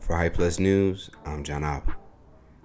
For Hype Plus News, I'm John Abba.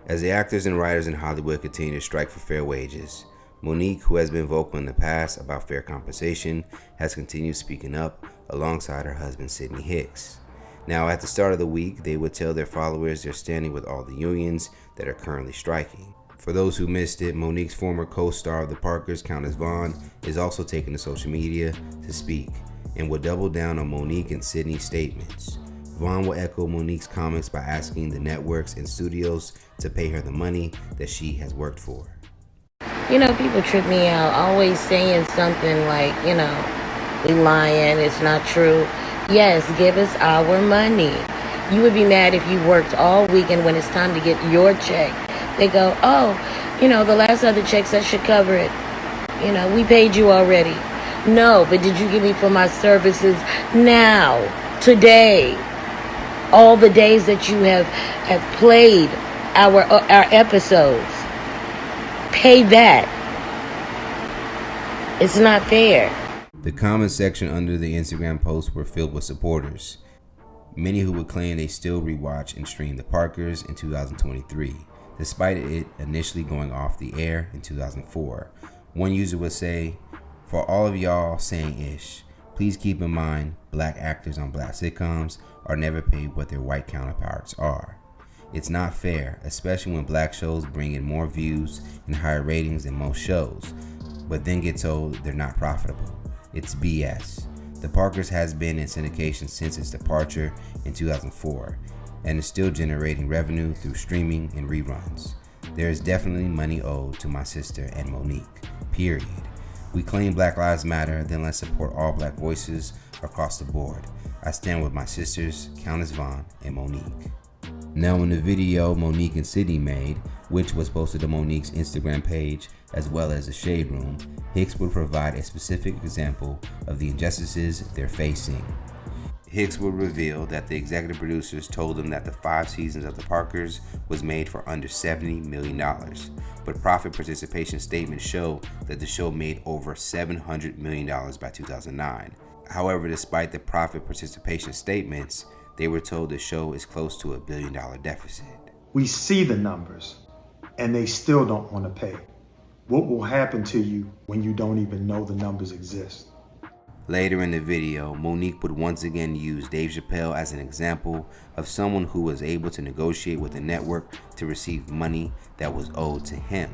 As the actors and writers in Hollywood continue to strike for fair wages, Monique, who has been vocal in the past about fair compensation, has continued speaking up alongside her husband Sidney Hicks. Now, at the start of the week, they would tell their followers they're standing with all the unions that are currently striking. For those who missed it, Monique's former co-star of the Parkers, Countess Vaughn, is also taking to social media to speak and will double down on Monique and Sidney's statements. Vaughn will echo Monique's comments by asking the networks and studios to pay her the money that she has worked for. You know, people trip me out, always saying something like, we lying, it's not true. Yes, give us our money. You would be mad if you worked all week and when it's time to get your check, they go, the last other checks, that should cover it. We paid you already. No, but did you give me for my services now, today? All the days that you have played our episodes. Pay that. It's not fair. The comment section under the Instagram posts were filled with supporters, many who would claim they still rewatch and stream The Parkers in 2023, despite it initially going off the air in 2004. One user would say, "For all of y'all saying ish, please keep in mind black actors on black sitcoms are never paid what their white counterparts are. It's not fair, especially when black shows bring in more views and higher ratings than most shows, but then get told they're not profitable. It's BS. The Parkers has been in syndication since its departure in 2004 and is still generating revenue through streaming and reruns. There is definitely money owed to my sister and Monique, period. We claim Black Lives Matter, then let's support all black voices across the board. I stand with my sisters, Countess Vaughn and Monique." Now, in the video Monique and Sidney made, which was posted to Monique's Instagram page as well as the Shade Room, Hicks would provide a specific example of the injustices they're facing. Hicks would reveal that the executive producers told him that the 5 seasons of The Parkers was made for under $70 million, but profit participation statements show that the show made over $700 million by 2009. However, despite the profit participation statements, they were told the show is close to $1 billion deficit. We see the numbers, and they still don't want to pay. What will happen to you when you don't even know the numbers exist? Later in the video, Monique would once again use Dave Chappelle as an example of someone who was able to negotiate with the network to receive money that was owed to him.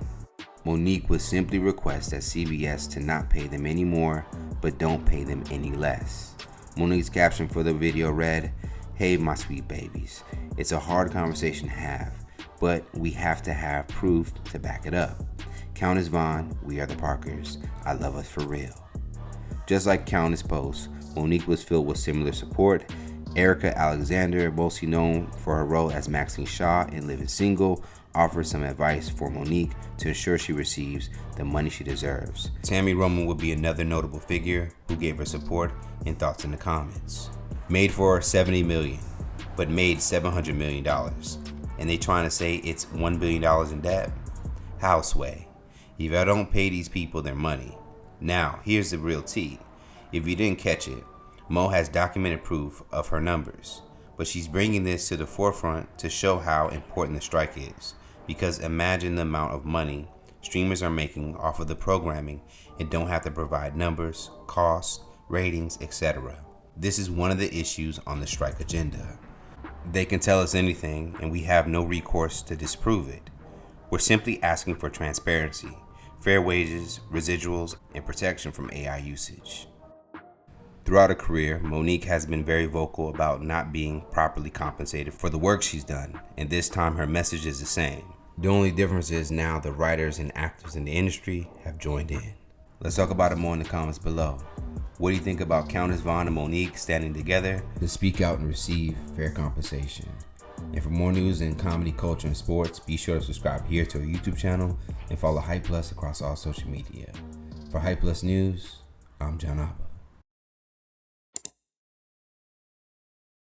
Monique would simply request that CBS to not pay them any more, but don't pay them any less. Monique's caption for the video read, "Hey my sweet babies, it's a hard conversation to have, but we have to have proof to back it up. Countess Vaughn, we are the Parkers. I love us for real." Just like Countess post, Monique was filled with similar support. Erica Alexander, mostly known for her role as Maxine Shaw in Living Single, offered some advice for Monique to ensure she receives the money she deserves. Tammy Roman would be another notable figure who gave her support and thoughts in the comments. Made for $70 million, but made $700 million, and they trying to say it's $1 billion in debt? Houseway. If I don't pay these people their money. Now, here's the real tea. If you didn't catch it, Mo has documented proof of her numbers, but she's bringing this to the forefront to show how important the strike is, because imagine the amount of money streamers are making off of the programming and don't have to provide numbers, costs, ratings, etc. This is one of the issues on the strike agenda. They can tell us anything and we have no recourse to disprove it. We're simply asking for transparency, fair wages, residuals, and protection from AI usage. Throughout her career, Monique has been very vocal about not being properly compensated for the work she's done, and this time her message is the same. The only difference is now the writers and actors in the industry have joined in. Let's talk about it more in the comments below. What do you think about Countess Vaughn and Monique standing together to speak out and receive fair compensation? And for more news in comedy, culture, and sports, be sure to subscribe here to our YouTube channel and follow Hype Plus across all social media. For Hype Plus News, I'm John Abba.